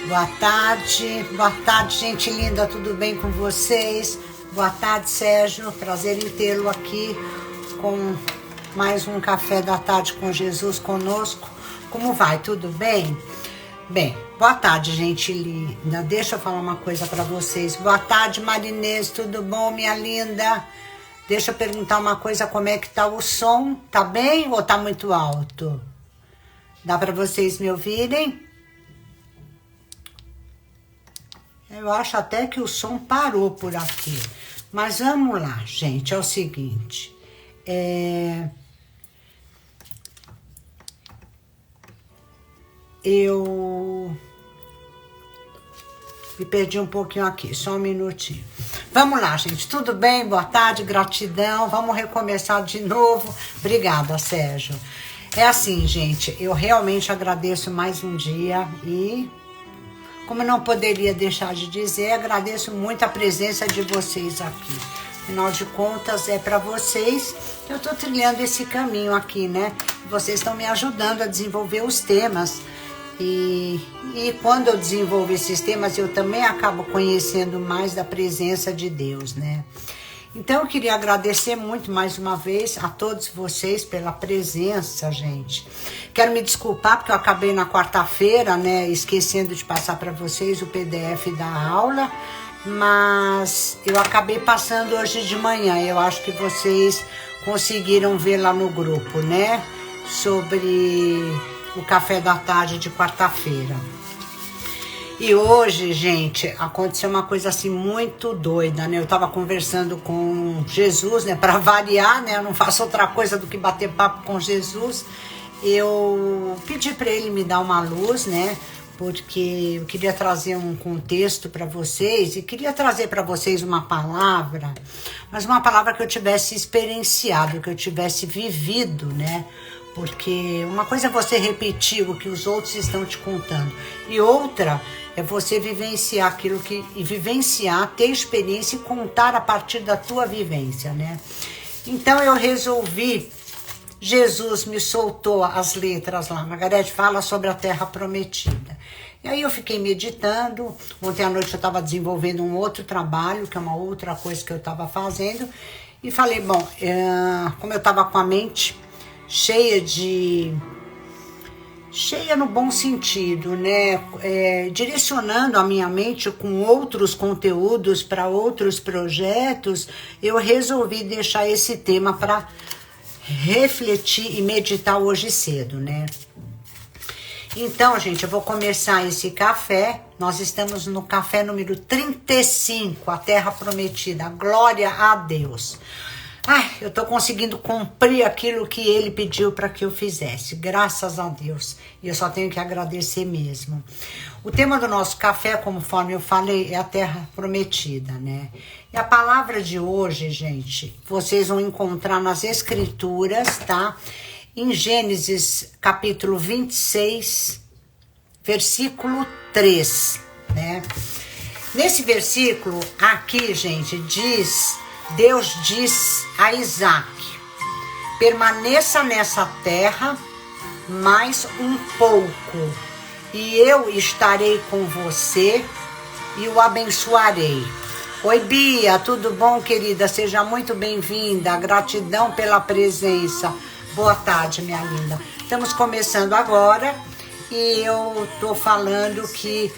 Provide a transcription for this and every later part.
Boa tarde, gente linda, tudo bem com vocês? Boa tarde, Sérgio, prazer em tê-lo aqui com mais um Café da Tarde com Jesus conosco. Como vai? Tudo bem? Bem, boa tarde, gente linda. Deixa eu falar uma coisa para vocês. Boa tarde, Marinês, tudo bom, minha linda? Deixa eu perguntar uma coisa, como é que tá o som? Tá bem ou tá muito alto? Dá para vocês me ouvirem? Eu acho até que o som parou por aqui. Mas vamos lá, gente, é o seguinte. Eu me perdi um pouquinho aqui, só um minutinho. Vamos lá, gente, tudo bem? Boa tarde, gratidão. Vamos recomeçar de novo. Obrigada, Sérgio. É assim, gente, eu realmente agradeço mais um dia e, como eu não poderia deixar de dizer, agradeço muito a presença de vocês aqui. Afinal de contas, é para vocês que eu tô trilhando esse caminho aqui, né? Vocês estão me ajudando a desenvolver os temas. E quando eu desenvolvo esses temas, eu também acabo conhecendo mais da presença de Deus, né? Então, eu queria agradecer muito mais uma vez a todos vocês pela presença, gente. Quero me desculpar porque eu acabei na quarta-feira, né, esquecendo de passar para vocês o PDF da aula, mas eu acabei passando hoje de manhã. Eu acho que vocês conseguiram ver lá no grupo, né, sobre o café da tarde de quarta-feira. E hoje, gente, aconteceu uma coisa assim muito doida, né? Eu tava conversando com Jesus, né? Para variar, né? Eu não faço outra coisa do que bater papo com Jesus. Eu pedi para ele me dar uma luz, né? Porque eu queria trazer um contexto para vocês e queria trazer para vocês uma palavra, mas uma palavra que eu tivesse experienciado, que eu tivesse vivido, né? Porque uma coisa é você repetir o que os outros estão te contando e outra é você vivenciar aquilo e vivenciar, ter experiência e contar a partir da tua vivência, né? Então eu resolvi, Jesus me soltou as letras lá, Margarete fala sobre a Terra Prometida. E aí eu fiquei meditando, ontem à noite eu estava desenvolvendo um outro trabalho, que é uma outra coisa que eu estava fazendo, e falei, bom, como eu estava com a mente cheia no bom sentido, né? Direcionando a minha mente com outros conteúdos para outros projetos, eu resolvi deixar esse tema para refletir e meditar hoje cedo, né? Então, gente, eu vou começar esse café. Nós estamos no café número 35, a Terra Prometida. Glória a Deus. Ai, eu tô conseguindo cumprir aquilo que ele pediu para que eu fizesse, graças a Deus. E eu só tenho que agradecer mesmo. O tema do nosso café, conforme eu falei, é a Terra Prometida, né? E a palavra de hoje, gente, vocês vão encontrar nas Escrituras, tá? Em Gênesis, capítulo 26, versículo 3, né? Nesse versículo aqui, gente, Deus diz a Isaac, permaneça nessa terra mais um pouco, e eu estarei com você e o abençoarei. Oi, Bia, tudo bom, querida? Seja muito bem-vinda, gratidão pela presença. Boa tarde, minha linda. Estamos começando agora e eu tô falando que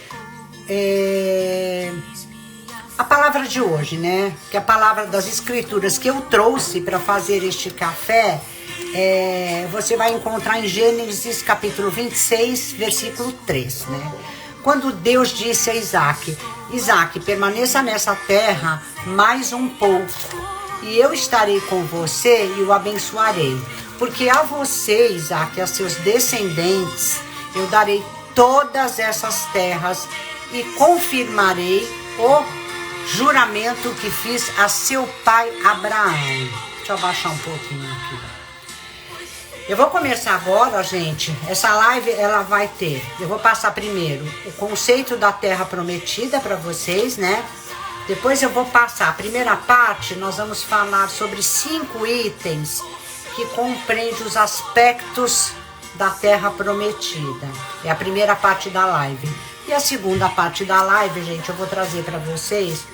a palavra de hoje, né? Que é a palavra das Escrituras que eu trouxe para fazer este café, você vai encontrar em Gênesis capítulo 26, versículo 3, né? Quando Deus disse a Isaac, permaneça nessa terra mais um pouco, e eu estarei com você e o abençoarei. Porque a você, Isaac, e a seus descendentes, eu darei todas essas terras e confirmarei o juramento que fiz a seu pai Abraão. Deixa eu abaixar um pouquinho aqui. Eu vou começar agora, gente. Essa live, ela vai ter... Eu vou passar primeiro o conceito da Terra Prometida para vocês, né? Depois eu vou passar a primeira parte, nós vamos falar sobre 5 itens que compreendem os aspectos da Terra Prometida. É a primeira parte da live. E a segunda parte da live, gente, eu vou trazer para vocês,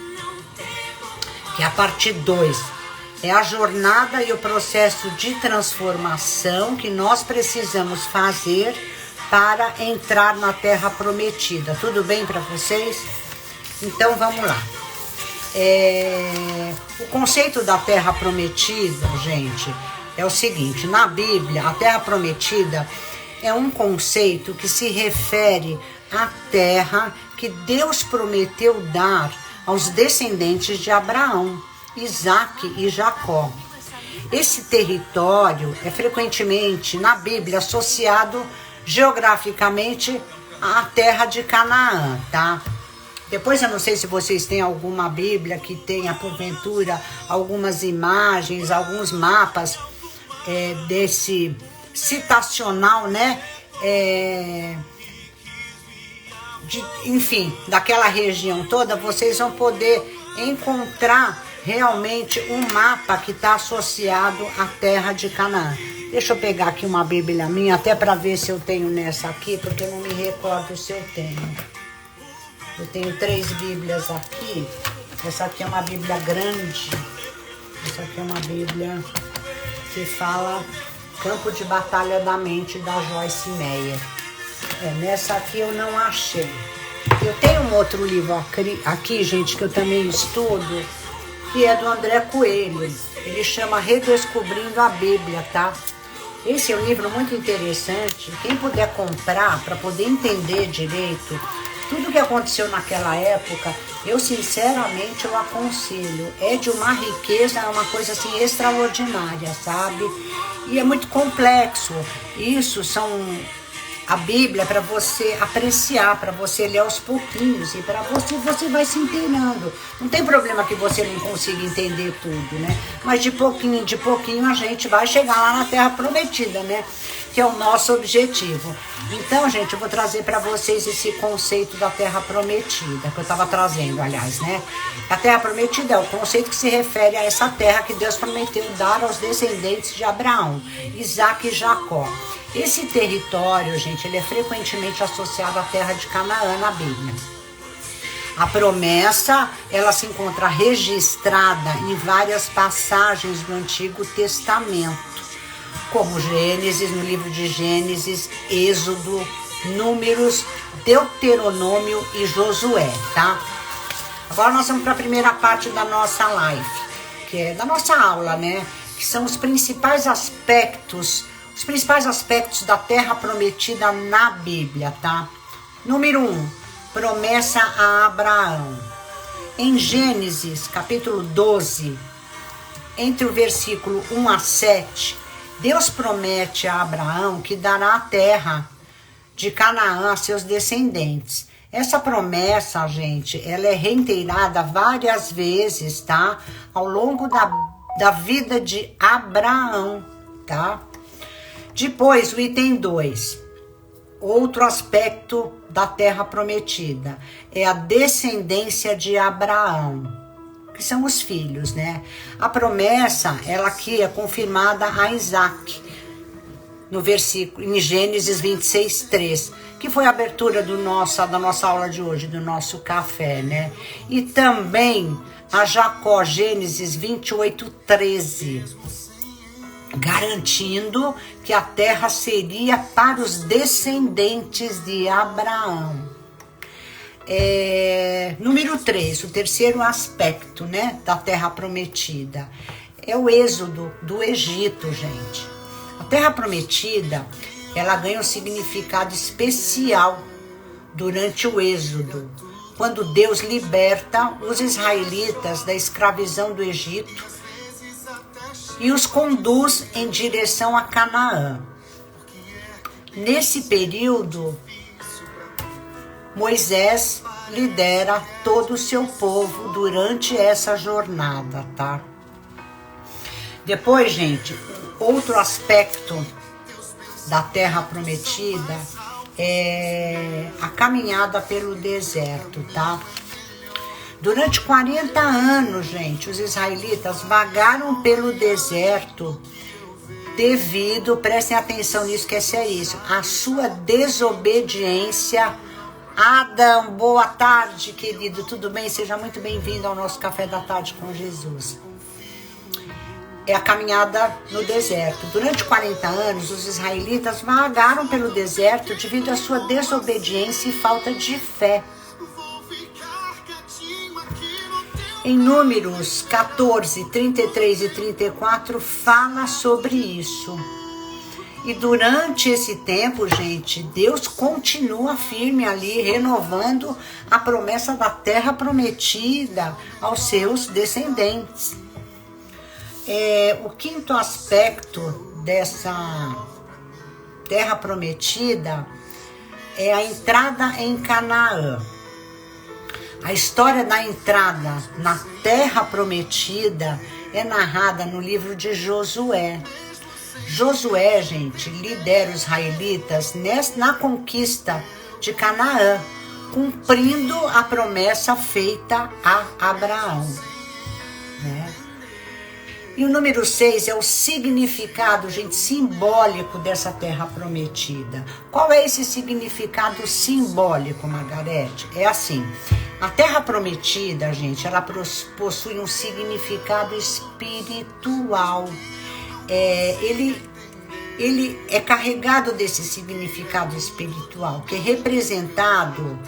que é a parte 2. É a jornada e o processo de transformação que nós precisamos fazer para entrar na Terra Prometida. Tudo bem para vocês? Então vamos lá. O conceito da Terra Prometida, gente, é o seguinte: na Bíblia, a Terra Prometida é um conceito que se refere à terra que Deus prometeu dar aos descendentes de Abraão, Isaac e Jacó. Esse território é frequentemente na Bíblia associado geograficamente à terra de Canaã, tá? Depois eu não sei se vocês têm alguma Bíblia que tenha, porventura, algumas imagens, alguns mapas desse citacional, né? Enfim, daquela região toda, vocês vão poder encontrar realmente um mapa que está associado à terra de Canaã. Deixa eu pegar aqui uma Bíblia minha, até para ver se eu tenho nessa aqui, porque eu não me recordo se eu tenho. Eu tenho 3 Bíblias aqui. Essa aqui é uma Bíblia grande. Essa aqui é uma Bíblia que fala Campo de Batalha da Mente, da Joyce Meyer. Nessa aqui eu não achei. Eu tenho um outro livro aqui, gente, que eu também estudo, que é do André Coelho. Ele chama Redescobrindo a Bíblia, tá? Esse é um livro muito interessante. Quem puder comprar para poder entender direito tudo que aconteceu naquela época, eu sinceramente eu aconselho. É de uma riqueza, é uma coisa assim extraordinária, sabe? E é muito complexo. Isso são a Bíblia para você apreciar, para você ler aos pouquinhos, e para você vai se inteirando. Não tem problema que você não consiga entender tudo, né? Mas de pouquinho a gente vai chegar lá na Terra Prometida, né? Que é o nosso objetivo. Então, gente, eu vou trazer para vocês esse conceito da Terra Prometida, que eu estava trazendo, aliás, né? A Terra Prometida é o conceito que se refere a essa terra que Deus prometeu dar aos descendentes de Abraão, Isaac e Jacó. Esse território, gente, ele é frequentemente associado à terra de Canaã na Bíblia. A promessa, ela se encontra registrada em várias passagens do Antigo Testamento, como Gênesis, no livro de Gênesis, Êxodo, Números, Deuteronômio e Josué, tá? Agora nós vamos para a primeira parte da nossa live, que é da nossa aula, né? Que são os principais aspectos da Terra Prometida na Bíblia, tá? Número 1, promessa a Abraão. Em Gênesis, capítulo 12, entre o versículo 1 a 7, Deus promete a Abraão que dará a terra de Canaã a seus descendentes. Essa promessa, gente, ela é reiterada várias vezes, tá? Ao longo da vida de Abraão, tá? Depois, o item 2, outro aspecto da Terra Prometida, é a descendência de Abraão, que são os filhos, né? A promessa, ela aqui é confirmada a Isaac, no versículo, em Gênesis 26:3, que foi a abertura da nossa aula de hoje, do nosso café, né? E também a Jacó, Gênesis 28:13, garantindo que a terra seria para os descendentes de Abraão. Número 3, o terceiro aspecto, né, da Terra Prometida, é o êxodo do Egito, gente. A Terra Prometida, ela ganha um significado especial durante o êxodo, quando Deus liberta os israelitas da escravidão do Egito e os conduz em direção a Canaã. Nesse período, Moisés lidera todo o seu povo durante essa jornada, tá? Depois, gente, outro aspecto da Terra Prometida é a caminhada pelo deserto, tá? Durante 40 anos, gente, os israelitas vagaram pelo deserto devido, prestem atenção nisso que é seríssimo, a sua desobediência Adam, boa tarde, querido. Tudo bem? Seja muito bem-vindo ao nosso Café da Tarde com Jesus. É a caminhada no deserto. Durante 40 anos, os israelitas vagaram pelo deserto devido à sua desobediência e falta de fé. Em Números 14, 33 e 34, fala sobre isso. E durante esse tempo, gente, Deus continua firme ali, renovando a promessa da terra prometida aos seus descendentes. O quinto aspecto dessa terra prometida é a entrada em Canaã. A história da entrada na terra prometida é narrada no livro de Josué. Josué, gente, lidera os israelitas na conquista de Canaã, cumprindo a promessa feita a Abraão, né? E o número 6 é o significado, gente, simbólico dessa terra prometida. Qual é esse significado simbólico, Margarete? É assim, a terra prometida, gente, ela possui um significado espiritual. Ele é carregado desse significado espiritual, que é representado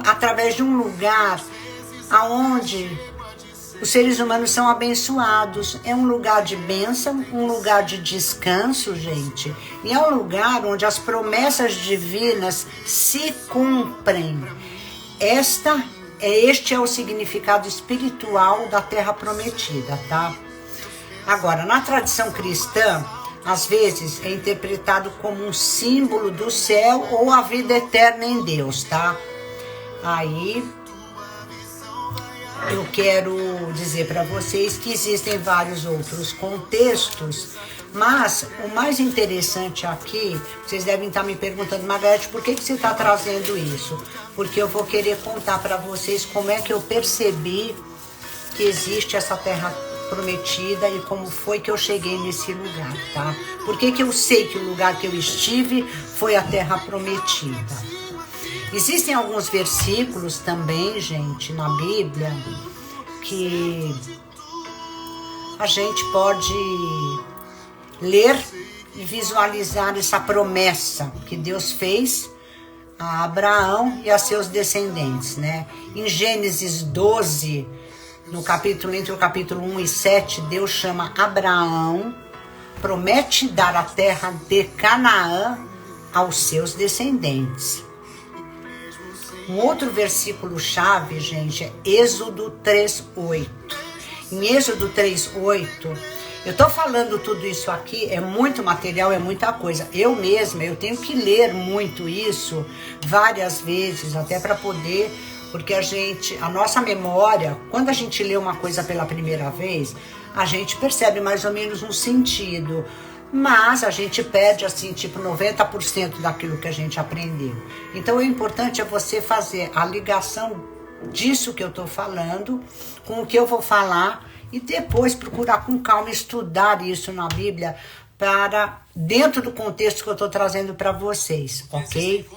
através de um lugar aonde os seres humanos são abençoados. É um lugar de bênção, um lugar de descanso, gente. E é um lugar onde as promessas divinas se cumprem. Este é o significado espiritual da terra prometida, tá? Agora, na tradição cristã, às vezes é interpretado como um símbolo do céu ou a vida eterna em Deus, tá? Aí eu quero dizer para vocês que existem vários outros contextos, mas o mais interessante aqui, vocês devem estar me perguntando, Margarete, por que você está trazendo isso? Porque eu vou querer contar para vocês como é que eu percebi que existe essa terra prometida e como foi que eu cheguei nesse lugar, tá? Por que eu sei que o lugar que eu estive foi a terra prometida? Existem alguns versículos também, gente, na Bíblia, que a gente pode ler e visualizar essa promessa que Deus fez a Abraão e a seus descendentes, né? Em Gênesis 12, entre o capítulo 1 e 7, Deus chama Abraão, promete dar a terra de Canaã aos seus descendentes. Um outro versículo chave, gente, é Êxodo 3:8. Em Êxodo 3:8, eu tô falando tudo isso aqui, é muito material, é muita coisa. Eu mesma, eu tenho que ler muito isso várias vezes, até para poder, porque a nossa memória, quando a gente lê uma coisa pela primeira vez, a gente percebe mais ou menos um sentido. Mas a gente perde, assim, tipo 90% daquilo que a gente aprendeu. Então, o importante é você fazer a ligação disso que eu tô falando com o que eu vou falar e depois procurar com calma estudar isso na Bíblia para dentro do contexto que eu tô trazendo para vocês, ok?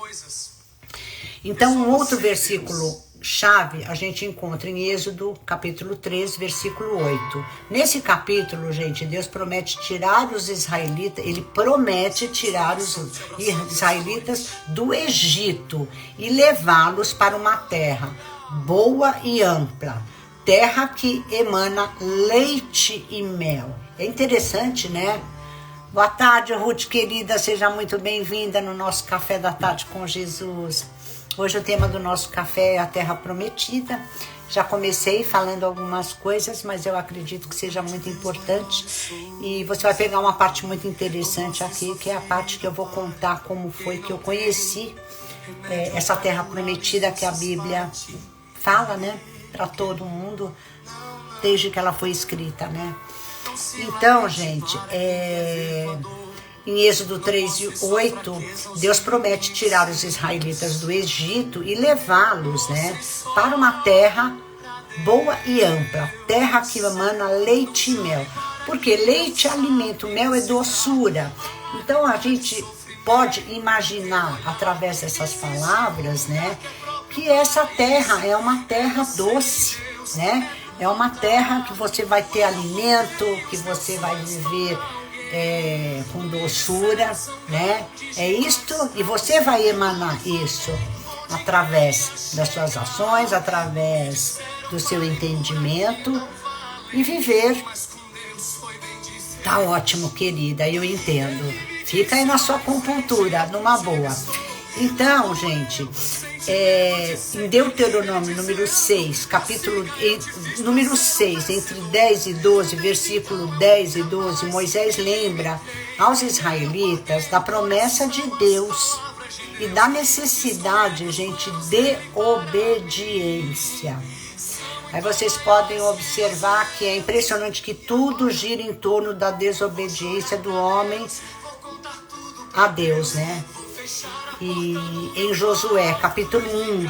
Então, um outro versículo chave a gente encontra em Êxodo capítulo 3, versículo 8. Nesse capítulo, gente, Deus promete tirar os israelitas, ele promete tirar os israelitas do Egito e levá-los para uma terra boa e ampla, terra que emana leite e mel. É interessante, né? Boa tarde, Ruth querida, seja muito bem-vinda no nosso Café da Tarde com Jesus. Hoje o tema do nosso café é a Terra Prometida. Já comecei falando algumas coisas, mas eu acredito que seja muito importante. E você vai pegar uma parte muito interessante aqui, que é a parte que eu vou contar como foi que eu conheci essa Terra Prometida que a Bíblia fala, né? Para todo mundo, desde que ela foi escrita, né? Então, gente, em Êxodo 3:8, Deus promete tirar os israelitas do Egito e levá-los, né, para uma terra boa e ampla, terra que emana leite e mel. Porque leite é alimento, mel é doçura. Então a gente pode imaginar através dessas palavras, né, que essa terra é uma terra doce, né? É uma terra que você vai ter alimento, que você vai viver com doçura, né? É isto, e você vai emanar isso através das suas ações, através do seu entendimento e viver. Tá ótimo, querida, eu entendo. Fica aí na sua compuntura, numa boa. Então, gente, em Deuteronômio número 6, número 6, entre 10 e 12, versículo 10 e 12, Moisés lembra aos israelitas da promessa de Deus e da necessidade, gente, de obediência. Aí vocês podem observar que é impressionante que tudo gira em torno da desobediência do homem a Deus, né? E em Josué, capítulo 1,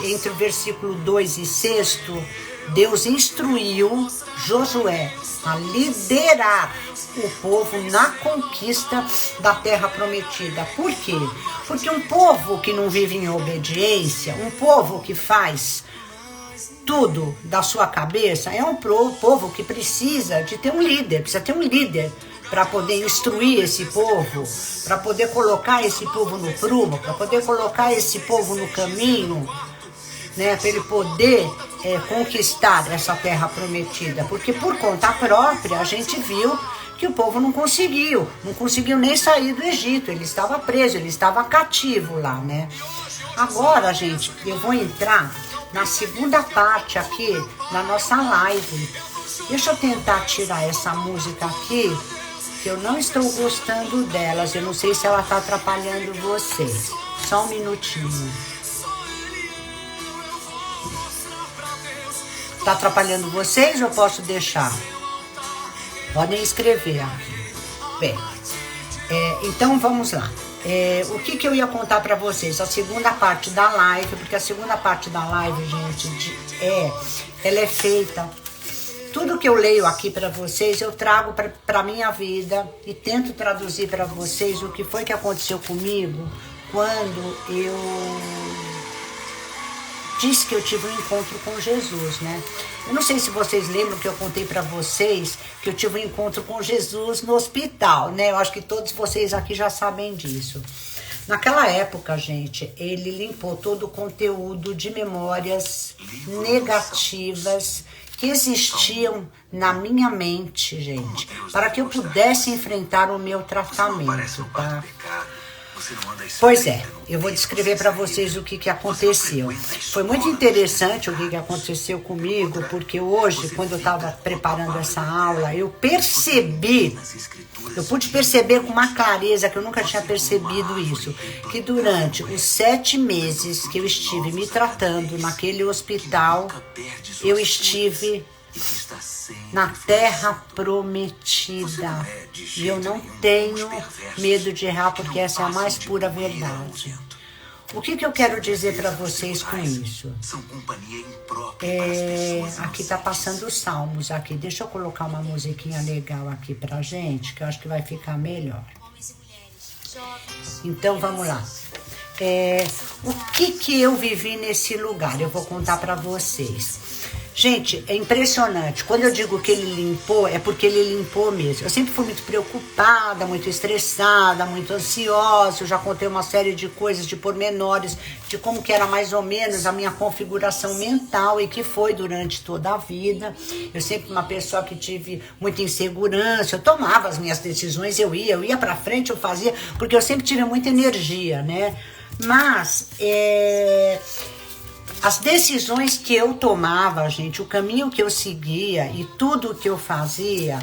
entre o versículo 2 e 6, Deus instruiu Josué a liderar o povo na conquista da terra prometida. Por quê? Porque um povo que não vive em obediência, um povo que faz tudo da sua cabeça, é um povo que precisa de ter um líder, precisa ter um líder para poder instruir esse povo, para poder colocar esse povo no prumo, para poder colocar esse povo no caminho, né, para ele poder conquistar essa terra prometida. Porque por conta própria a gente viu que o povo não conseguiu nem sair do Egito, ele estava preso, ele estava cativo lá, né? Agora, gente, eu vou entrar na segunda parte aqui da nossa live. Deixa eu tentar tirar essa música aqui, que eu não estou gostando delas. Eu não sei se ela está atrapalhando vocês. Só um minutinho. Está atrapalhando vocês ou eu posso deixar? Podem escrever aqui. Bem, então vamos lá. O que eu ia contar para vocês? A segunda parte da live, porque a segunda parte da live, gente, ela é feita. Tudo que eu leio aqui para vocês, eu trago para minha vida e tento traduzir para vocês o que foi que aconteceu comigo quando eu disse que eu tive um encontro com Jesus, né? Eu não sei se vocês lembram que eu contei para vocês que eu tive um encontro com Jesus no hospital, né? Eu acho que todos vocês aqui já sabem disso. Naquela época, gente, ele limpou todo o conteúdo de memórias negativas que existiam na minha mente, gente, para que eu pudesse enfrentar o meu tratamento, tá? Pois é, eu vou descrever para vocês o que aconteceu. Foi muito interessante o que aconteceu comigo, porque hoje, quando eu estava preparando essa aula, eu pude perceber com uma clareza que eu nunca tinha percebido isso, que durante os 7 meses que eu estive me tratando naquele hospital, eu estive na terra prometida. E eu não tenho medo de errar, porque essa é a mais pura verdade. O que eu quero dizer para vocês com isso? Aqui tá passando os salmos aqui. Deixa eu colocar uma musiquinha legal aqui pra gente, que eu acho que vai ficar melhor. Então vamos lá. O que eu vivi nesse lugar? Eu vou contar para vocês. Gente, é impressionante. Quando eu digo que ele limpou, é porque ele limpou mesmo. Eu sempre fui muito preocupada, muito estressada, muito ansiosa. Eu já contei uma série de coisas, de pormenores, de como que era mais ou menos a minha configuração mental e que foi durante toda a vida. Eu sempre uma pessoa que tive muita insegurança. Eu tomava as minhas decisões, eu ia pra frente, eu fazia, porque eu sempre tive muita energia, né? Mas, as decisões que eu tomava, gente, o caminho que eu seguia e tudo o que eu fazia,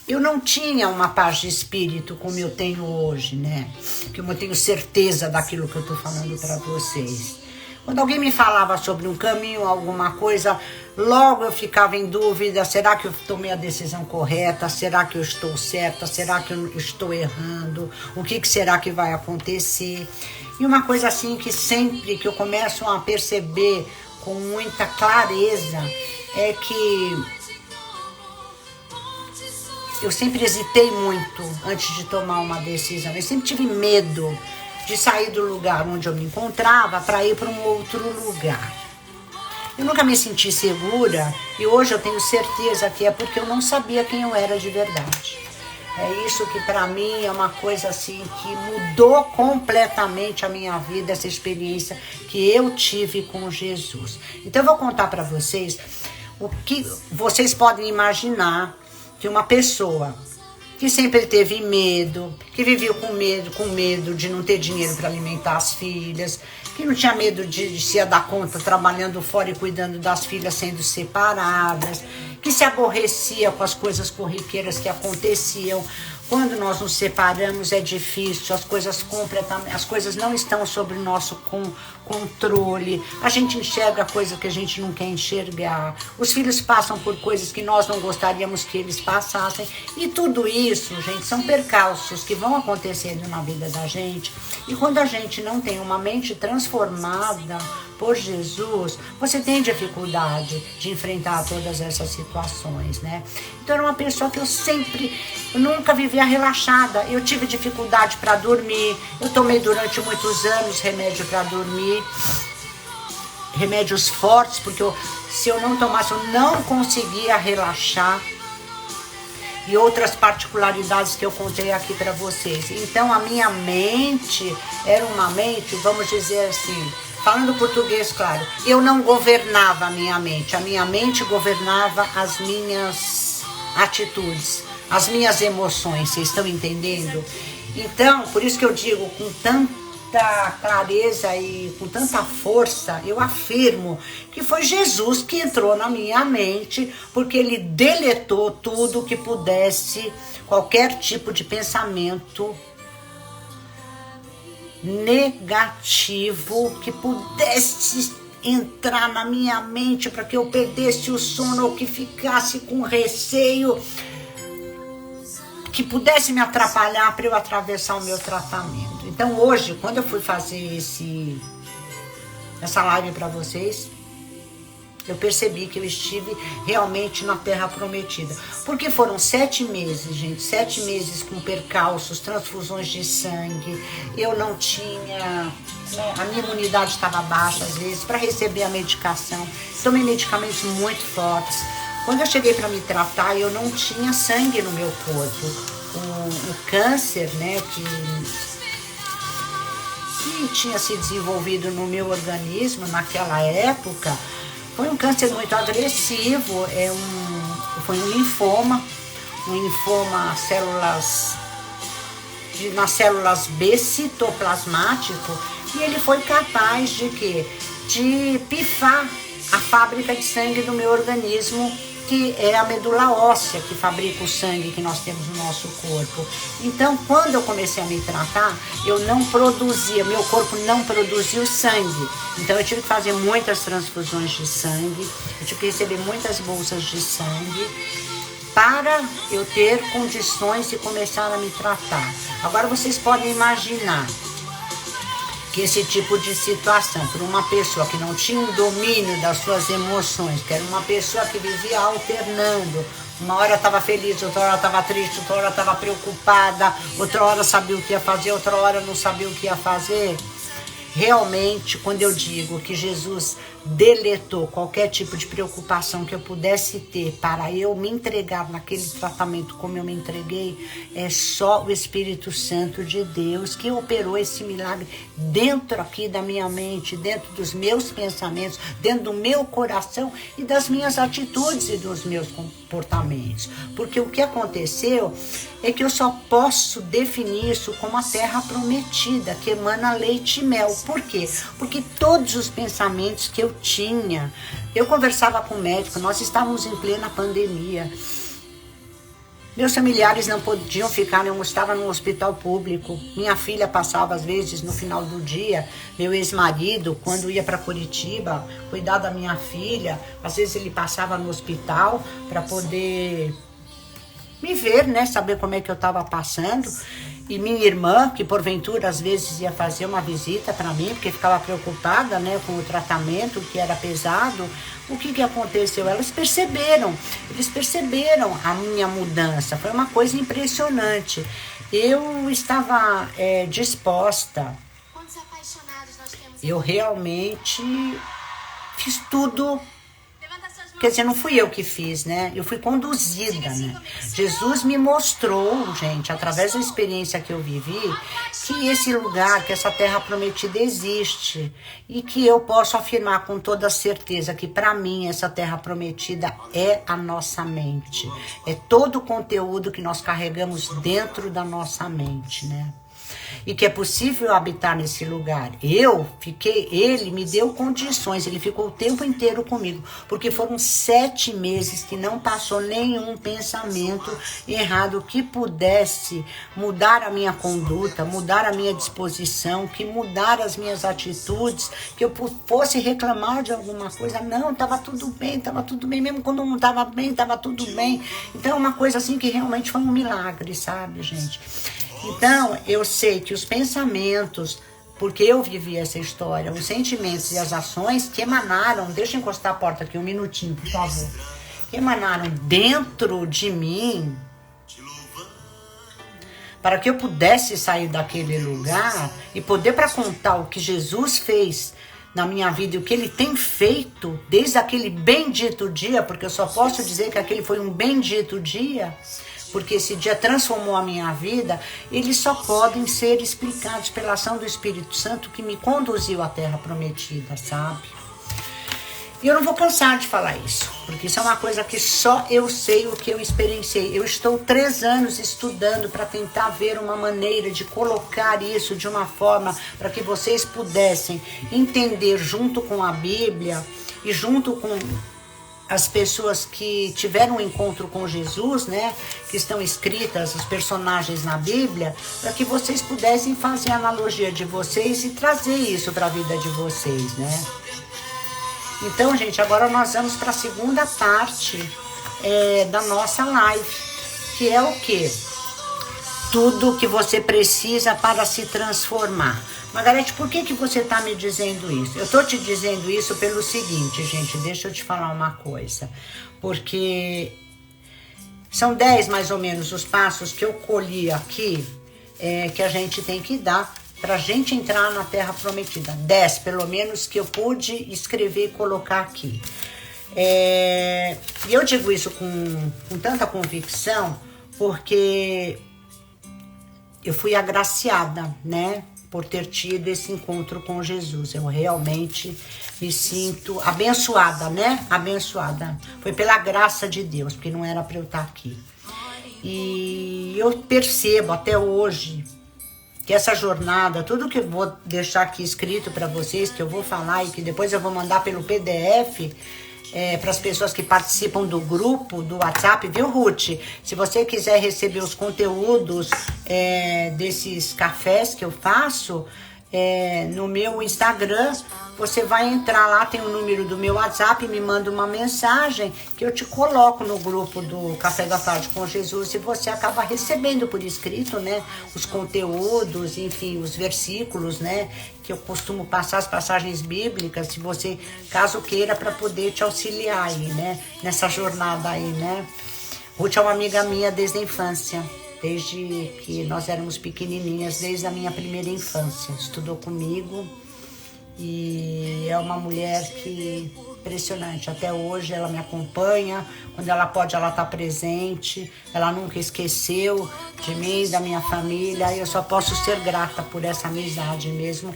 eu não tinha uma paz de espírito como eu tenho hoje, né? Que eu tenho certeza daquilo que eu tô falando para vocês. Quando alguém me falava sobre um caminho, alguma coisa, logo eu ficava em dúvida, será que eu tomei a decisão correta? Será que eu estou certa? Será que eu estou errando? O que será que vai acontecer? E uma coisa assim que sempre que eu começo a perceber com muita clareza é que eu sempre hesitei muito antes de tomar uma decisão. Eu sempre tive medo de sair do lugar onde eu me encontrava para ir para um outro lugar. Eu nunca me senti segura e hoje eu tenho certeza que é porque eu não sabia quem eu era de verdade. É isso que para mim é uma coisa assim que mudou completamente a minha vida, essa experiência que eu tive com Jesus. Então eu vou contar para vocês o que vocês podem imaginar que uma pessoa que sempre teve medo, que vivia com medo de não ter dinheiro para alimentar as filhas, que não tinha medo de se dar conta trabalhando fora e cuidando das filhas sendo separadas, que se aborrecia com as coisas corriqueiras que aconteciam. Quando nós nos separamos é difícil, as coisas não estão sob nosso controle, a gente enxerga coisa que a gente não quer enxergar, os filhos passam por coisas que nós não gostaríamos que eles passassem, e tudo isso, gente, são percalços que vão acontecendo na vida da gente, e quando a gente não tem uma mente transformada por Jesus, você tem dificuldade de enfrentar todas essas situações, né? Então era uma pessoa que eu nunca vivia relaxada, eu tive dificuldade para dormir, eu tomei durante muitos anos remédio para dormir, remédios fortes, porque se eu não tomasse eu não conseguia relaxar, e outras particularidades que eu contei aqui para vocês. Então a minha mente era uma mente, vamos dizer assim, falando português, claro, eu não governava a minha mente governava as minhas atitudes, as minhas emoções, vocês estão entendendo? Então, por isso que eu digo com tanta clareza e com tanta força, eu afirmo que foi Jesus que entrou na minha mente, porque ele deletou tudo que pudesse, qualquer tipo de pensamento negativo que pudesse entrar na minha mente para que eu perdesse o sono ou que ficasse com receio, que pudesse me atrapalhar para eu atravessar o meu tratamento. Então hoje, quando eu fui fazer essa live para vocês, eu percebi que eu estive realmente na terra prometida. Porque foram 7 meses, gente, 7 meses com percalços, transfusões de sangue. Eu não tinha, né, a minha imunidade estava baixa às vezes para receber a medicação. Tomei medicamentos muito fortes. Quando eu cheguei para me tratar, eu não tinha sangue no meu corpo. O câncer, né, que tinha se desenvolvido no meu organismo naquela época, foi um câncer muito agressivo, foi um linfoma nas células B citoplasmático, e ele foi capaz de quê? De pifar a fábrica de sangue do meu organismo, que é a medula óssea que fabrica o sangue que nós temos no nosso corpo. Então, quando eu comecei a me tratar, meu corpo não produzia o sangue. Então, eu tive que fazer muitas transfusões de sangue, eu tive que receber muitas bolsas de sangue para eu ter condições de começar a me tratar. Agora, vocês podem imaginar que esse tipo de situação, por uma pessoa que não tinha um domínio das suas emoções, que era uma pessoa que vivia alternando, uma hora estava feliz, outra hora estava triste, outra hora estava preocupada, outra hora sabia o que ia fazer, outra hora não sabia o que ia fazer. Realmente, quando eu digo que Jesus deletou qualquer tipo de preocupação que eu pudesse ter para eu me entregar naquele tratamento como eu me entreguei, é só o Espírito Santo de Deus que operou esse milagre dentro aqui da minha mente, dentro dos meus pensamentos, dentro do meu coração e das minhas atitudes e dos meus comportamentos. Porque o que aconteceu é que eu só posso definir isso como a terra prometida, que emana leite e mel. Por quê? Porque todos os pensamentos que eu tinha, eu conversava com o médico, nós estávamos em plena pandemia. Meus familiares não podiam ficar, eu estava no hospital público. Minha filha passava, às vezes, no final do dia. Meu ex-marido, quando ia para Curitiba cuidar da minha filha, às vezes ele passava no hospital para poder me ver, né? Saber como é que eu estava passando. E minha irmã, que porventura às vezes ia fazer uma visita para mim, porque ficava preocupada, né, com o tratamento, que era pesado, o que aconteceu? Eles perceberam a minha mudança, foi uma coisa impressionante. Eu estava disposta, eu realmente fiz tudo. Quer dizer, não fui eu que fiz, né? Eu fui conduzida, né? Jesus me mostrou, gente, através da experiência que eu vivi, que esse lugar, que essa terra prometida existe. E que eu posso afirmar com toda certeza que, para mim, essa terra prometida é a nossa mente. É todo o conteúdo que nós carregamos dentro da nossa mente, né? E que é possível habitar nesse lugar. Ele me deu condições, ele ficou o tempo inteiro comigo, porque foram 7 meses que não passou nenhum pensamento errado que pudesse mudar a minha conduta, mudar a minha disposição, que mudar as minhas atitudes, que eu fosse reclamar de alguma coisa. Não, estava tudo bem, mesmo quando não estava bem, estava tudo bem. Então é uma coisa assim que realmente foi um milagre, sabe, gente? Então, eu sei que os pensamentos, porque eu vivi essa história, os sentimentos e as ações que emanaram, deixa eu encostar a porta aqui um minutinho, por favor, que emanaram dentro de mim, para que eu pudesse sair daquele lugar e poder para contar o que Jesus fez na minha vida e o que ele tem feito desde aquele bendito dia, porque eu só posso dizer que aquele foi um bendito dia, porque esse dia transformou a minha vida. Eles só podem ser explicados pela ação do Espírito Santo que me conduziu à terra prometida, sabe? E eu não vou cansar de falar isso, porque isso é uma coisa que só eu sei o que eu experienciei. Eu estou 3 anos estudando para tentar ver uma maneira de colocar isso de uma forma para que vocês pudessem entender junto com a Bíblia e junto com as pessoas que tiveram um encontro com Jesus, né, que estão escritas, os personagens na Bíblia, para que vocês pudessem fazer a analogia de vocês e trazer isso para a vida de vocês, né. Então, gente, agora nós vamos para a segunda parte da nossa live, que é o quê? Tudo que você precisa para se transformar. Margarete, por que você está me dizendo isso? Eu estou te dizendo isso pelo seguinte, gente, deixa eu te falar uma coisa. Porque são 10 mais ou menos os passos que eu colhi aqui, que a gente tem que dar para a gente entrar na Terra Prometida. 10, pelo menos, que eu pude escrever e colocar aqui. E eu digo isso com tanta convicção, porque eu fui agraciada, né, por ter tido esse encontro com Jesus. Eu realmente me sinto abençoada, né? Abençoada. Foi pela graça de Deus, porque não era para eu estar aqui. E eu percebo até hoje que essa jornada, tudo que eu vou deixar aqui escrito para vocês, que eu vou falar e que depois eu vou mandar pelo PDF, para as pessoas que participam do grupo, do WhatsApp, viu, Ruth? Se você quiser receber os conteúdos desses cafés que eu faço, no meu Instagram, você vai entrar lá, tem o número do meu WhatsApp, me manda uma mensagem que eu te coloco no grupo do Café da Tarde com Jesus e você acaba recebendo por escrito, né, os conteúdos, enfim, os versículos, né, que eu costumo passar, as passagens bíblicas, se você, caso queira, para poder te auxiliar aí, né, nessa jornada aí, né. Ruth é uma amiga minha desde a infância, desde que nós éramos pequenininhas, desde a minha primeira infância, estudou comigo. E é uma mulher que impressionante, até hoje ela me acompanha, quando ela pode ela tá presente, ela nunca esqueceu de mim, da minha família, e eu só posso ser grata por essa amizade mesmo,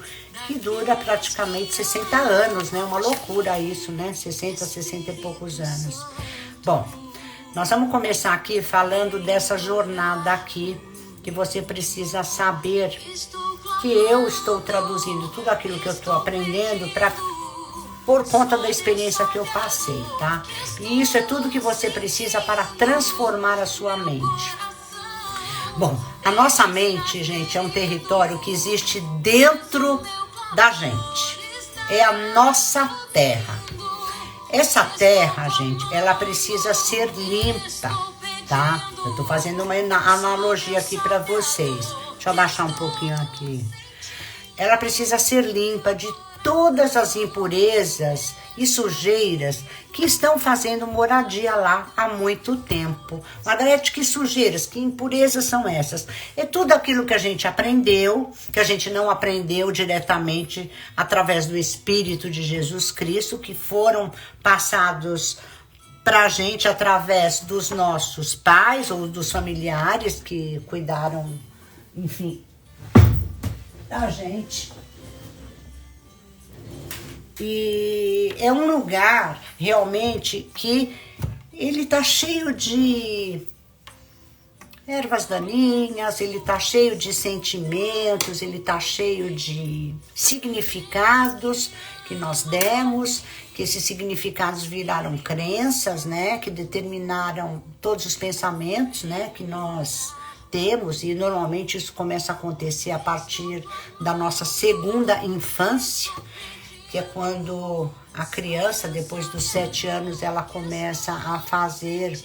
que dura praticamente 60 anos, né, uma loucura isso, né, 60 e poucos anos. Bom, nós vamos começar aqui falando dessa jornada aqui, que você precisa saber que eu estou traduzindo tudo aquilo que eu estou aprendendo por conta da experiência que eu passei, tá? E isso é tudo que você precisa para transformar a sua mente. Bom, a nossa mente, gente, é um território que existe dentro da gente. É a nossa terra. Essa terra, gente, ela precisa ser limpa, tá? Eu tô fazendo uma analogia aqui para vocês. Deixa eu abaixar um pouquinho aqui. Ela precisa ser limpa de todas as impurezas e sujeiras que estão fazendo moradia lá há muito tempo. Margarete, que sujeiras, que impurezas são essas? É tudo aquilo que a gente aprendeu, que a gente não aprendeu diretamente através do Espírito de Jesus Cristo, que foram passados pra gente através dos nossos pais ou dos familiares que cuidaram, enfim, da gente. E é um lugar realmente que ele tá cheio de ervas daninhas, ele tá cheio de sentimentos, ele tá cheio de significados que nós demos, que esses significados viraram crenças, né, que determinaram todos os pensamentos, né, que nós temos, e normalmente isso começa a acontecer a partir da nossa segunda infância, que é quando a criança, depois dos 7 anos, ela começa a fazer,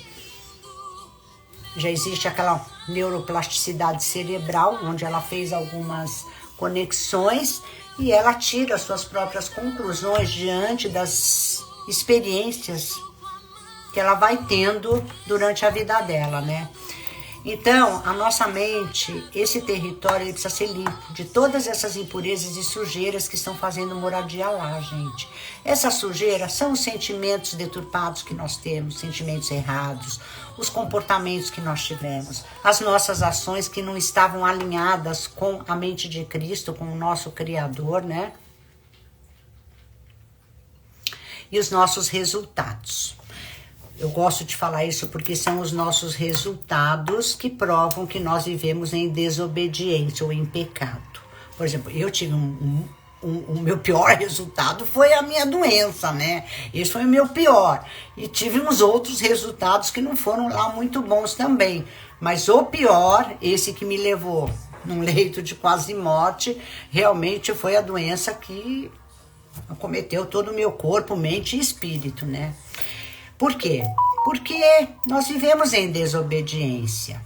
já existe aquela neuroplasticidade cerebral, onde ela fez algumas conexões e ela tira suas próprias conclusões diante das experiências que ela vai tendo durante a vida dela, né? Então, a nossa mente, esse território, ele precisa ser limpo de todas essas impurezas e sujeiras que estão fazendo moradia lá, gente. Essas sujeiras são os sentimentos deturpados que nós temos, sentimentos errados, os comportamentos que nós tivemos, as nossas ações que não estavam alinhadas com a mente de Cristo, com o nosso Criador, né? E os nossos resultados. Eu gosto de falar isso porque são os nossos resultados que provam que nós vivemos em desobediência ou em pecado. Por exemplo, eu tive o meu pior resultado foi a minha doença, né? Esse foi o meu pior. E tive uns outros resultados que não foram lá muito bons também. Mas o pior, esse que me levou num leito de quase morte, realmente foi a doença que acometeu todo o meu corpo, mente e espírito, né? Por quê? Porque nós vivemos em desobediência,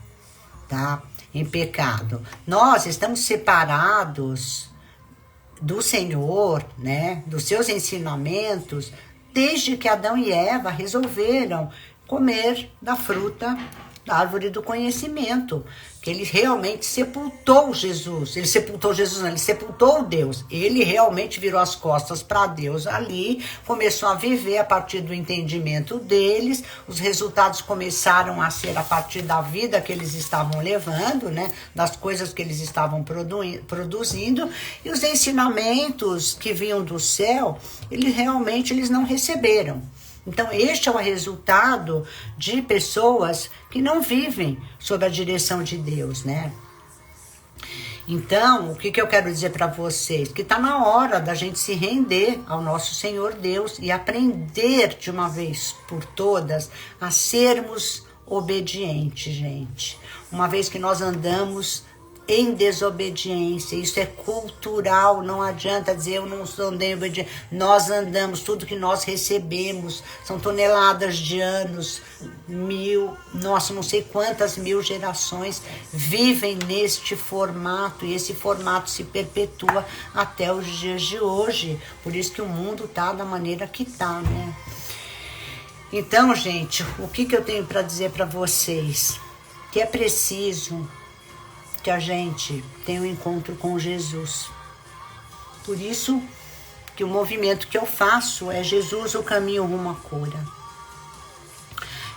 tá? Em pecado. Nós estamos separados do Senhor, né? Dos seus ensinamentos, desde que Adão e Eva resolveram comer da fruta da árvore do conhecimento, que ele realmente sepultou Jesus. Ele sepultou Jesus, não, ele sepultou Deus. Ele realmente virou as costas para Deus ali, começou a viver a partir do entendimento deles, os resultados começaram a ser a partir da vida que eles estavam levando, né, das coisas que eles estavam produzindo, e os ensinamentos que vinham do céu, eles não receberam. Então, este é o resultado de pessoas que não vivem sob a direção de Deus, né? Então, o que eu quero dizer para vocês? Que está na hora da gente se render ao nosso Senhor Deus e aprender de uma vez por todas a sermos obedientes, gente. Uma vez que nós andamos em desobediência, isso é cultural, não adianta dizer eu não sou obediente. Nós andamos, tudo que nós recebemos, são toneladas de anos, não sei quantas mil gerações vivem neste formato, e esse formato se perpetua até os dias de hoje, por isso que o mundo tá da maneira que tá, né? Então, gente, o que eu tenho para dizer para vocês? Que é preciso que a gente tenha um encontro com Jesus. Por isso que o movimento que eu faço é Jesus, o caminho rumo à cura.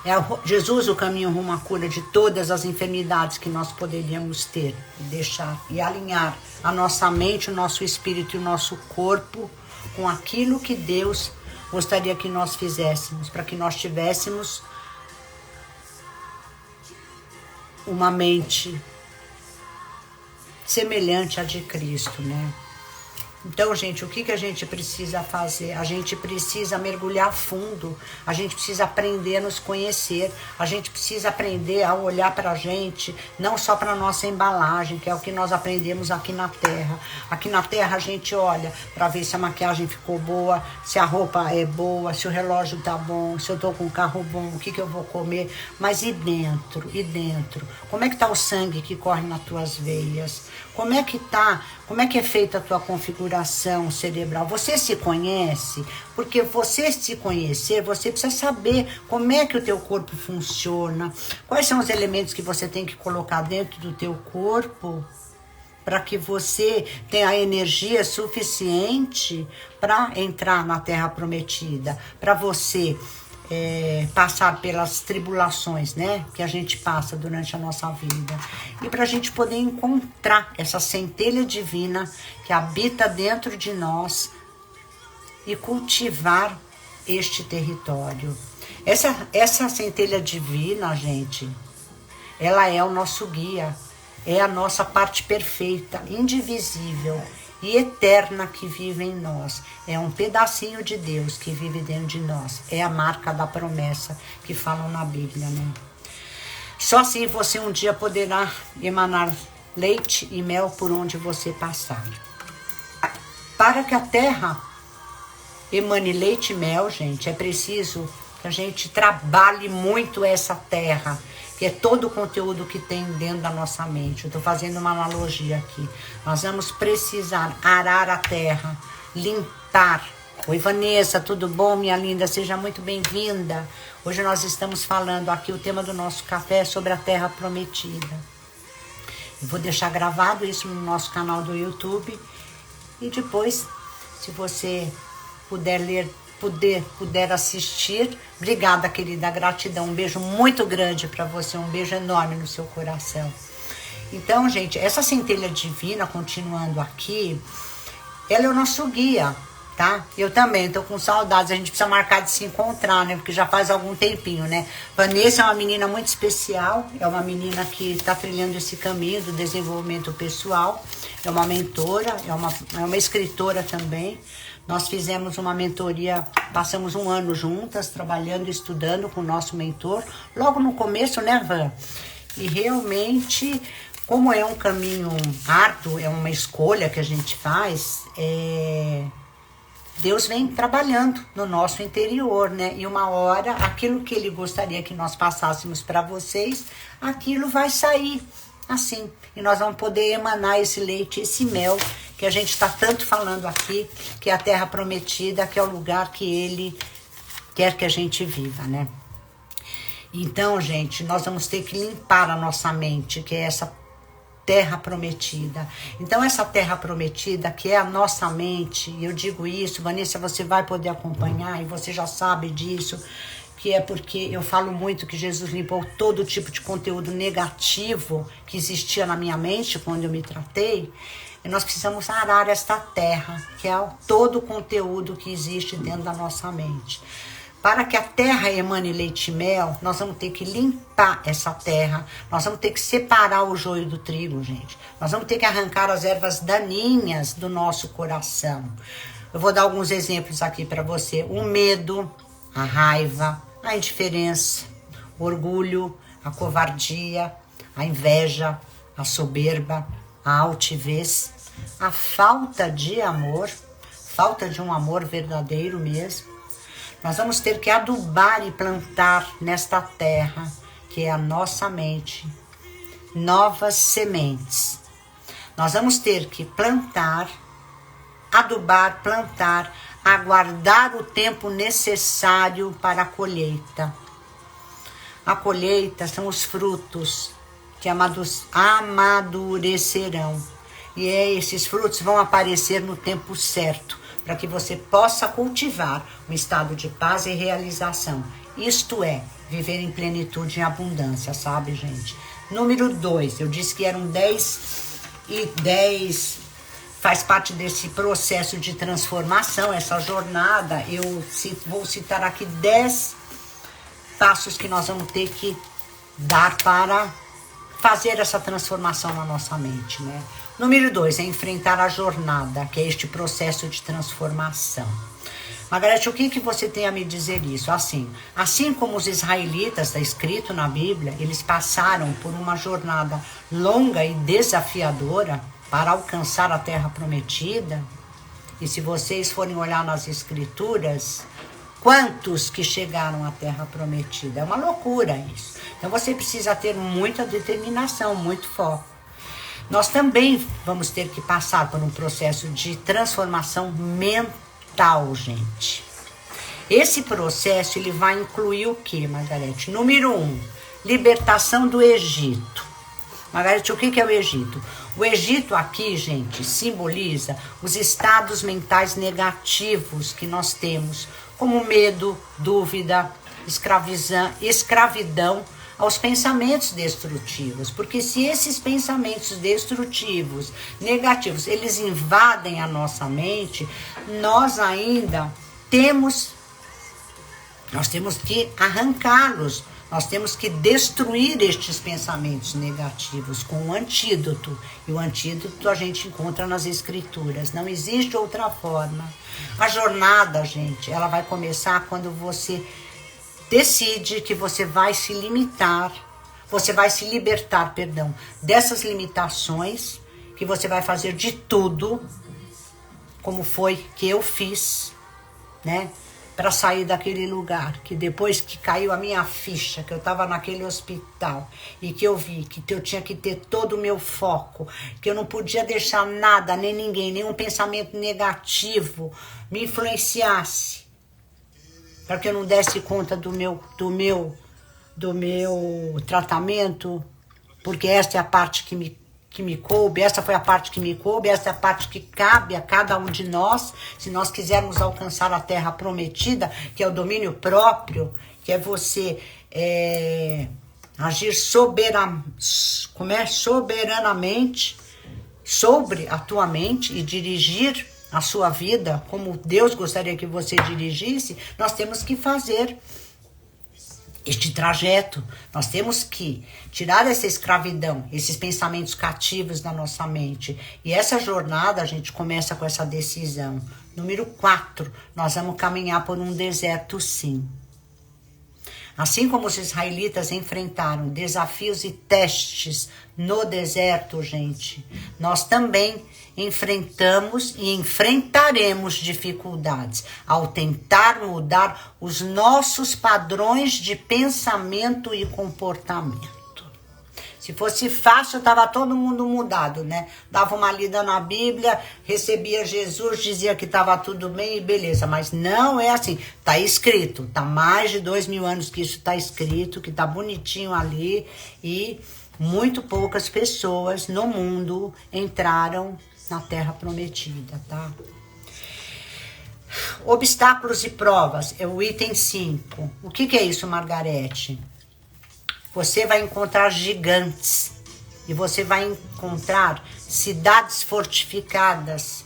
É Jesus o caminho rumo à cura de todas as enfermidades que nós poderíamos ter, deixar e alinhar a nossa mente, o nosso espírito e o nosso corpo com aquilo que Deus gostaria que nós fizéssemos, para que nós tivéssemos uma mente semelhante à de Cristo, né? Então, gente, o que a gente precisa fazer? A gente precisa mergulhar fundo, a gente precisa aprender a nos conhecer, a gente precisa aprender a olhar pra gente, não só pra nossa embalagem, que é o que nós aprendemos aqui na Terra. Aqui na Terra a gente olha pra ver se a maquiagem ficou boa, se a roupa é boa, se o relógio tá bom, se eu tô com um carro bom, o que eu vou comer. Mas e dentro? E dentro? Como é que tá o sangue que corre nas tuas veias? Como é que é feita a tua configuração cerebral? Você se conhece? Porque você se conhecer, você precisa saber como é que o teu corpo funciona, quais são os elementos que você tem que colocar dentro do teu corpo para que você tenha a energia suficiente para entrar na Terra Prometida, para você passar pelas tribulações, né, que a gente passa durante a nossa vida, e para a gente poder encontrar essa centelha divina que habita dentro de nós e cultivar este território. Essa centelha divina, gente, ela é o nosso guia, é a nossa parte perfeita, indivisível e eterna que vive em nós. É um pedacinho de Deus que vive dentro de nós. É a marca da promessa que falam na Bíblia, né? Só assim você um dia poderá emanar leite e mel por onde você passar. Para que a terra emane leite e mel, gente, é preciso que a gente trabalhe muito essa terra, que é todo o conteúdo que tem dentro da nossa mente. Eu estou fazendo uma analogia aqui. Nós vamos precisar arar a terra, limpar. Oi, Vanessa, tudo bom, minha linda? Seja muito bem-vinda. Hoje nós estamos falando aqui, o tema do nosso café é sobre a Terra Prometida. Eu vou deixar gravado isso no nosso canal do YouTube. E depois, se você puder ler, puder assistir. Obrigada, querida, gratidão. Um beijo muito grande para você, um beijo enorme no seu coração. Então, gente, essa centelha divina, continuando aqui, ela é o nosso guia, tá? Eu também tô com saudades, a gente precisa marcar de se encontrar, né? Porque já faz algum tempinho, né? Vanessa é uma menina muito especial, é uma menina que tá trilhando esse caminho do desenvolvimento pessoal, é uma mentora, é uma escritora também. Nós fizemos uma mentoria, passamos um ano juntas, trabalhando e estudando com o nosso mentor, logo no começo, né, Van? E realmente, como é um caminho árduo, é uma escolha que a gente faz, Deus vem trabalhando no nosso interior, né? E uma hora, aquilo que Ele gostaria que nós passássemos para vocês, aquilo vai sair assim. E nós vamos poder emanar esse leite, esse mel, que a gente está tanto falando aqui, que é a Terra Prometida, que é o lugar que Ele quer que a gente viva, né? Então, gente, nós vamos ter que limpar a nossa mente, que é essa Terra Prometida. Então, essa Terra Prometida, que é a nossa mente, e eu digo isso, Vanessa, você vai poder acompanhar, e você já sabe disso, que é porque eu falo muito que Jesus limpou todo tipo de conteúdo negativo que existia na minha mente quando eu me tratei. E nós precisamos arar esta terra, que é todo o conteúdo que existe dentro da nossa mente. Para que a terra emane leite e mel, nós vamos ter que limpar essa terra. Nós vamos ter que separar o joio do trigo, gente. Nós vamos ter que arrancar as ervas daninhas do nosso coração. Eu vou dar alguns exemplos aqui para você. O medo, a raiva, a indiferença, o orgulho, a covardia, a inveja, a soberba, a altivez, a falta de amor, falta de um amor verdadeiro mesmo. Nós vamos ter que adubar e plantar nesta terra, que é a nossa mente, novas sementes. Nós vamos ter que plantar, adubar, plantar, aguardar o tempo necessário para a colheita. A colheita são os frutos que amadurecerão. E esses frutos vão aparecer no tempo certo, para que você possa cultivar um estado de paz e realização. Isto é, viver em plenitude e abundância, sabe, gente? Número 2, eu disse que eram 10 e 10 faz parte desse processo de transformação, essa jornada. Eu vou citar aqui 10 passos que nós vamos ter que dar para fazer essa transformação na nossa mente, né? Número 2 é enfrentar a jornada, que é este processo de transformação. Margarete, o que você tem a me dizer isso? Assim como os israelitas, está escrito na Bíblia, eles passaram por uma jornada longa e desafiadora para alcançar a terra prometida. E se vocês forem olhar nas escrituras, quantos que chegaram à terra prometida? É uma loucura isso. Então você precisa ter muita determinação, muito foco. Nós também vamos ter que passar por um processo de transformação mental, gente. Esse processo ele vai incluir o que, Margarete? Número 1, libertação do Egito. Margarete, o que é o Egito? O Egito aqui, gente, simboliza os estados mentais negativos que nós temos, como medo, dúvida, escravidão, aos pensamentos destrutivos, porque se esses pensamentos destrutivos, negativos, eles invadem a nossa mente, nós temos que arrancá-los, nós temos que destruir estes pensamentos negativos com um antídoto, e o antídoto a gente encontra nas escrituras, não existe outra forma. A jornada, gente, ela vai começar quando você decide que você vai se libertar, dessas limitações, que você vai fazer de tudo, como foi que eu fiz, né? Para sair daquele lugar, que depois que caiu a minha ficha, que eu estava naquele hospital, e que eu vi que eu tinha que ter todo o meu foco, que eu não podia deixar nada, nem ninguém, nenhum pensamento negativo me influenciasse, para que eu não desse conta do meu tratamento, porque essa é a parte que me coube, essa foi a parte que me coube, essa é a parte que cabe a cada um de nós, se nós quisermos alcançar a terra prometida, que é o domínio próprio, que é você agir soberanamente sobre a tua mente e dirigir a sua vida como Deus gostaria que você dirigisse. Nós temos que fazer este trajeto, nós temos que tirar essa escravidão, esses pensamentos cativos da nossa mente. E essa jornada a gente começa com essa decisão. Número 4, nós vamos caminhar por um deserto, sim. Assim como os israelitas enfrentaram desafios e testes no deserto, gente, nós também enfrentamos e enfrentaremos dificuldades ao tentar mudar os nossos padrões de pensamento e comportamento. Se fosse fácil, estava todo mundo mudado, né? Dava uma lida na Bíblia, recebia Jesus, dizia que estava tudo bem e beleza. Mas não é assim. Está escrito. Está mais de 2000 anos que isso está escrito, que está bonitinho ali. E muito poucas pessoas no mundo entraram na Terra Prometida, tá? Obstáculos e provas é o item 5. O que é isso, Margarete? Você vai encontrar gigantes e você vai encontrar cidades fortificadas,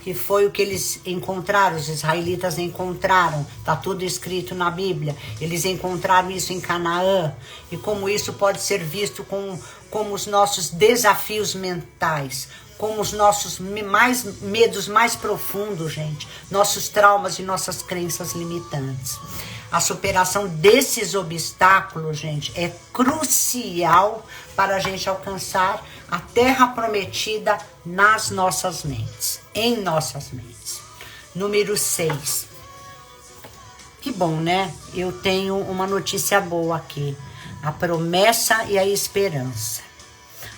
que foi o que eles encontraram, os israelitas encontraram, tá tudo escrito na Bíblia. Eles encontraram isso em Canaã, e como isso pode ser visto como os nossos desafios mentais, como os nossos medos mais profundos, gente, nossos traumas e nossas crenças limitantes. A superação desses obstáculos, gente, é crucial para a gente alcançar a terra prometida nas nossas mentes, em nossas mentes. Número 6. Que bom, né? Eu tenho uma notícia boa aqui. A promessa e a esperança.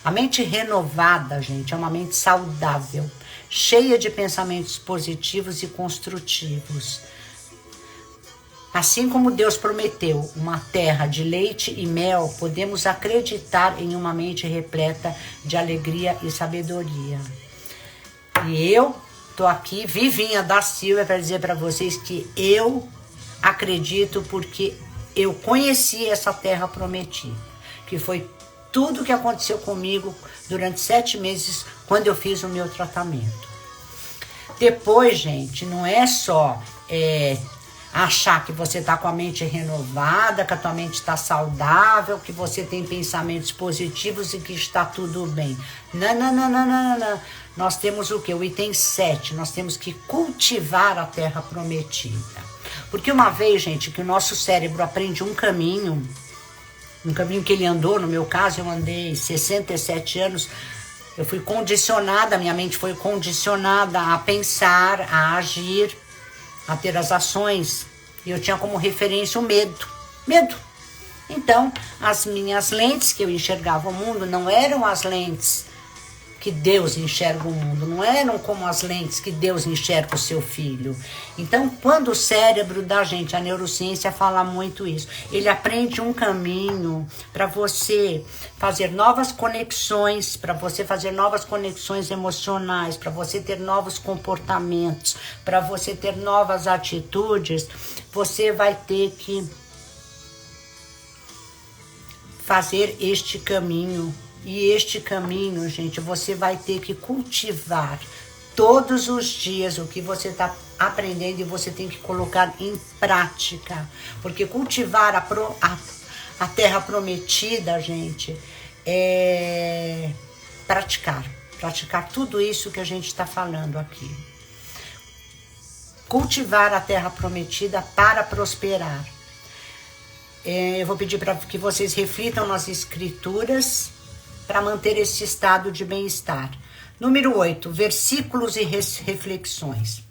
A mente renovada, gente, é uma mente saudável, cheia de pensamentos positivos e construtivos. Assim como Deus prometeu uma terra de leite e mel, podemos acreditar em uma mente repleta de alegria e sabedoria. E eu tô aqui, Vivinha da Silva, para dizer para vocês que eu acredito porque eu conheci essa terra prometida, que foi tudo que aconteceu comigo durante 7 meses, quando eu fiz o meu tratamento. Depois, gente, não é só achar que você está com a mente renovada, que a tua mente está saudável, que você tem pensamentos positivos e que está tudo bem. Não, não, não, não, não, não. Nós temos o quê? O item 7, nós temos que cultivar a terra prometida. Porque uma vez, gente, que o nosso cérebro aprende um caminho que ele andou, no meu caso, eu andei 67 anos, eu fui condicionada, minha mente foi condicionada a pensar, a agir, a ter as ações, e eu tinha como referência o medo. Então, as minhas lentes que eu enxergava o mundo não eram as lentes que Deus enxerga o mundo, não eram como as lentes que Deus enxerga o seu filho. Então, quando o cérebro da gente, a neurociência fala muito isso, ele aprende um caminho para você fazer novas conexões, emocionais, para você ter novos comportamentos, para você ter novas atitudes, você vai ter que fazer este caminho. E este caminho, gente, você vai ter que cultivar todos os dias o que você está aprendendo e você tem que colocar em prática. Porque cultivar a terra prometida, gente, é praticar tudo isso que a gente está falando aqui. Cultivar a terra prometida para prosperar. Eu vou pedir para que vocês reflitam nas escrituras para manter esse estado de bem-estar. Número 8, versículos e reflexões.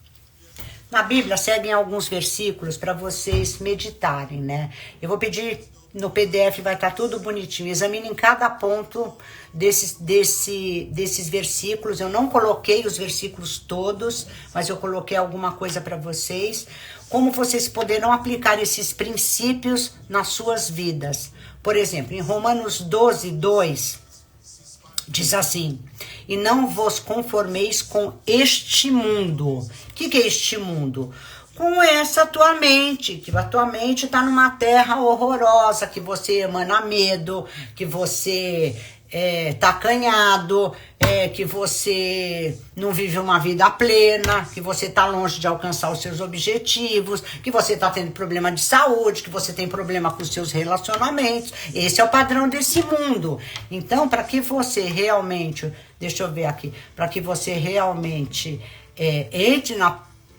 Na Bíblia seguem alguns versículos para vocês meditarem, né? Eu vou pedir, no PDF vai estar tudo bonitinho, examinem cada ponto desses versículos. Eu não coloquei os versículos todos, mas eu coloquei alguma coisa para vocês. Como vocês poderão aplicar esses princípios nas suas vidas. Por exemplo, em Romanos 12, 2, diz assim: e não vos conformeis com este mundo. O que é este mundo? Com essa tua mente, que a tua mente está numa terra horrorosa, que você emana medo, que você tá acanhado, que você não vive uma vida plena, que você tá longe de alcançar os seus objetivos, que você tá tendo problema de saúde, que você tem problema com os seus relacionamentos. Esse é o padrão desse mundo. Então, para que você realmente, deixa eu ver aqui, para que você realmente entre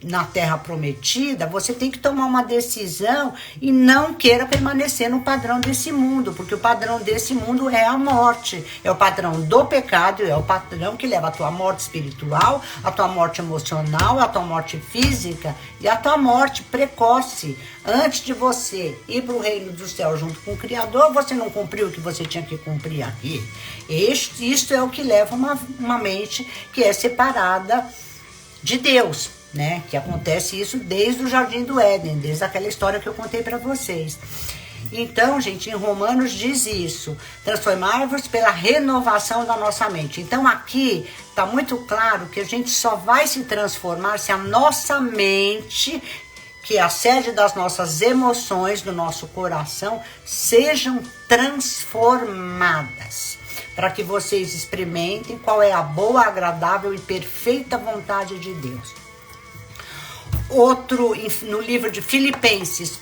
na terra prometida, você tem que tomar uma decisão e não queira permanecer no padrão desse mundo, porque o padrão desse mundo é a morte, é o padrão do pecado, é o padrão que leva à tua morte espiritual, à tua morte emocional, à tua morte física e à tua morte precoce. Antes de você ir para o reino do céu junto com o Criador, você não cumpriu o que você tinha que cumprir aqui. Isto é o que leva uma mente que é separada de Deus, né? Que acontece isso desde o Jardim do Éden, desde aquela história que eu contei para vocês. Então, gente, em Romanos diz isso: transformar-vos pela renovação da nossa mente. Então, aqui está muito claro que a gente só vai se transformar se a nossa mente, que é a sede das nossas emoções, do nosso coração, sejam transformadas, para que vocês experimentem qual é a boa, agradável e perfeita vontade de Deus. Outro, no livro de Filipenses,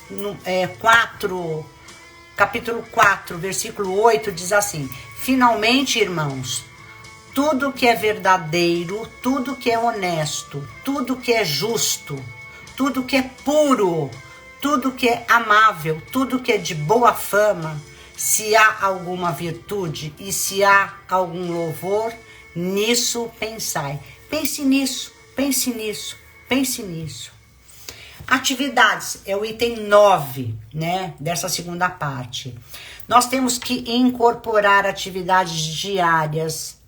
capítulo 4, versículo 8, diz assim: finalmente, irmãos, tudo que é verdadeiro, tudo que é honesto, tudo que é justo, tudo que é puro, tudo que é amável, tudo que é de boa fama, se há alguma virtude e se há algum louvor, nisso pensai. Pense nisso, pense nisso, pense nisso. Atividades é o item 9, né, dessa segunda parte. Nós temos que incorporar atividades diárias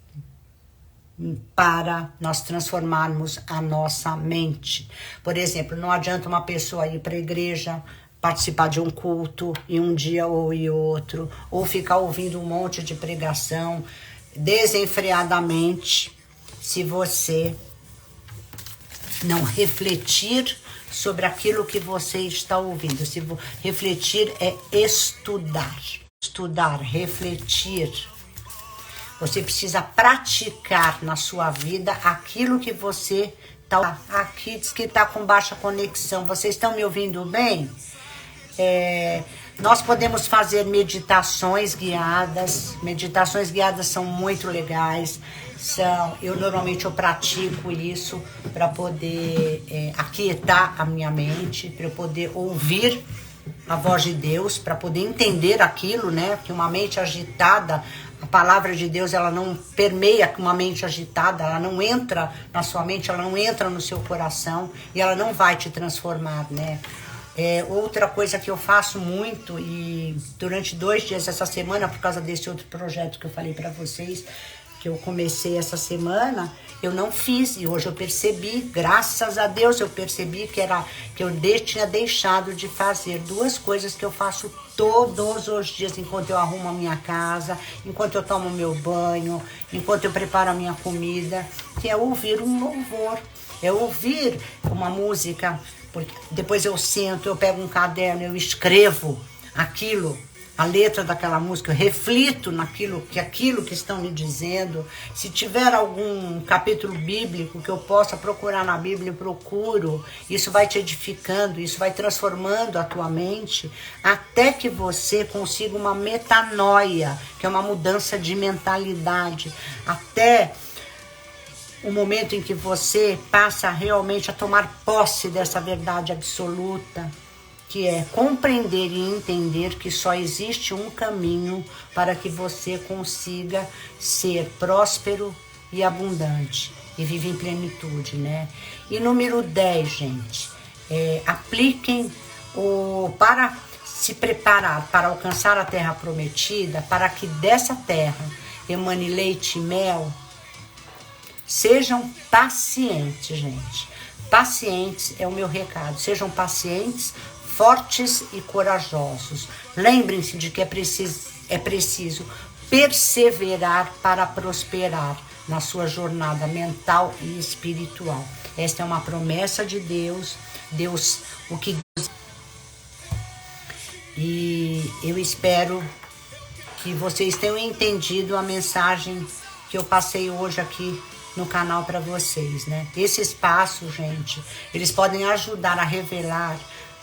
para nós transformarmos a nossa mente. Por exemplo, não adianta uma pessoa ir para a igreja, participar de um culto em um dia ou em outro, ou ficar ouvindo um monte de pregação desenfreadamente, se você não refletir sobre aquilo que você está ouvindo. Se refletir é estudar. Estudar, refletir. Você precisa praticar na sua vida aquilo que você Aqui diz que tá com baixa conexão. Vocês estão me ouvindo bem? Nós podemos fazer meditações guiadas. Meditações guiadas são muito legais. Eu normalmente pratico isso para poder aquietar a minha mente, para eu poder ouvir a voz de Deus, para poder entender aquilo, né? Porque uma mente agitada, a palavra de Deus, ela não permeia com uma mente agitada, ela não entra na sua mente, ela não entra no seu coração e ela não vai te transformar, né? Outra coisa que eu faço muito, e durante 2 dias essa semana, por causa desse outro projeto que eu falei para vocês, que eu comecei essa semana, eu não fiz, e hoje eu percebi, graças a Deus eu percebi que eu tinha deixado de fazer 2 coisas que eu faço todos os dias, enquanto eu arrumo a minha casa, enquanto eu tomo meu banho, enquanto eu preparo a minha comida, que é ouvir um louvor, é ouvir uma música, porque depois eu sento, eu pego um caderno, eu escrevo aquilo, a letra daquela música, eu reflito naquilo que estão me dizendo. Se tiver algum capítulo bíblico que eu possa procurar na Bíblia, eu procuro. Isso vai te edificando, isso vai transformando a tua mente, até que você consiga uma metanoia, que é uma mudança de mentalidade, até o momento em que você passa realmente a tomar posse dessa verdade absoluta, que é compreender e entender que só existe um caminho para que você consiga ser próspero e abundante e viver em plenitude, né? E número 10, gente, apliquem para se preparar para alcançar a terra prometida, para que dessa terra emane leite e mel. Sejam pacientes, gente. Pacientes é o meu recado. Sejam pacientes, fortes e corajosos. Lembrem-se de que é preciso perseverar para prosperar na sua jornada mental e espiritual. Esta é uma promessa de Deus. E eu espero que vocês tenham entendido a mensagem que eu passei hoje aqui no canal para vocês, né? Esses passos, gente, eles podem ajudar a revelar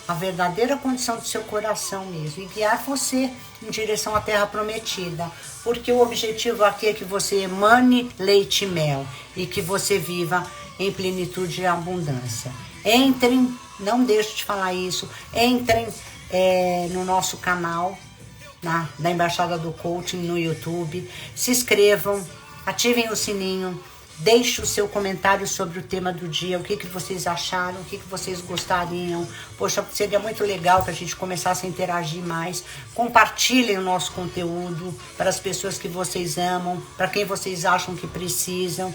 a verdadeira condição do seu coração mesmo e guiar você em direção à terra prometida, porque o objetivo aqui é que você emane leite e mel e que você viva em plenitude e abundância. Entrem, não deixe de falar isso, entrem no nosso canal da Embaixada do Coaching no YouTube, se inscrevam, ativem o sininho, deixe o seu comentário sobre o tema do dia, o que vocês acharam, o que vocês gostariam. Poxa, seria muito legal que a gente começasse a interagir mais. Compartilhem o nosso conteúdo para as pessoas que vocês amam, para quem vocês acham que precisam.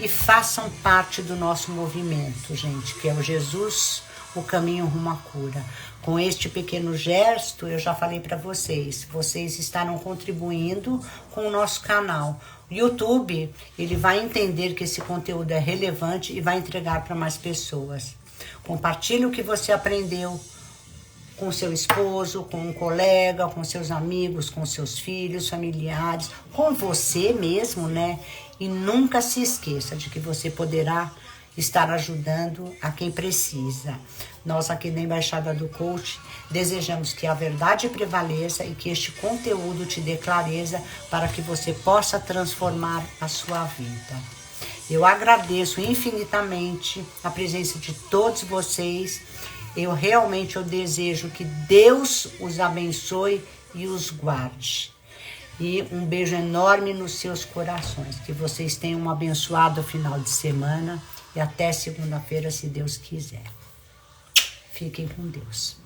E façam parte do nosso movimento, gente, que é o Jesus, o caminho rumo à cura. Com este pequeno gesto, eu já falei para vocês estarão contribuindo com o nosso canal. O YouTube, ele vai entender que esse conteúdo é relevante e vai entregar para mais pessoas. Compartilhe o que você aprendeu com seu esposo, com um colega, com seus amigos, com seus filhos, familiares, com você mesmo, né? E nunca se esqueça de que você poderá estar ajudando a quem precisa. Nós aqui na Embaixada do Coach desejamos que a verdade prevaleça e que este conteúdo te dê clareza para que você possa transformar a sua vida. Eu agradeço infinitamente a presença de todos vocês. Eu desejo que Deus os abençoe e os guarde. E um beijo enorme nos seus corações. Que vocês tenham um abençoado final de semana. E até segunda-feira, se Deus quiser. Fiquem com Deus.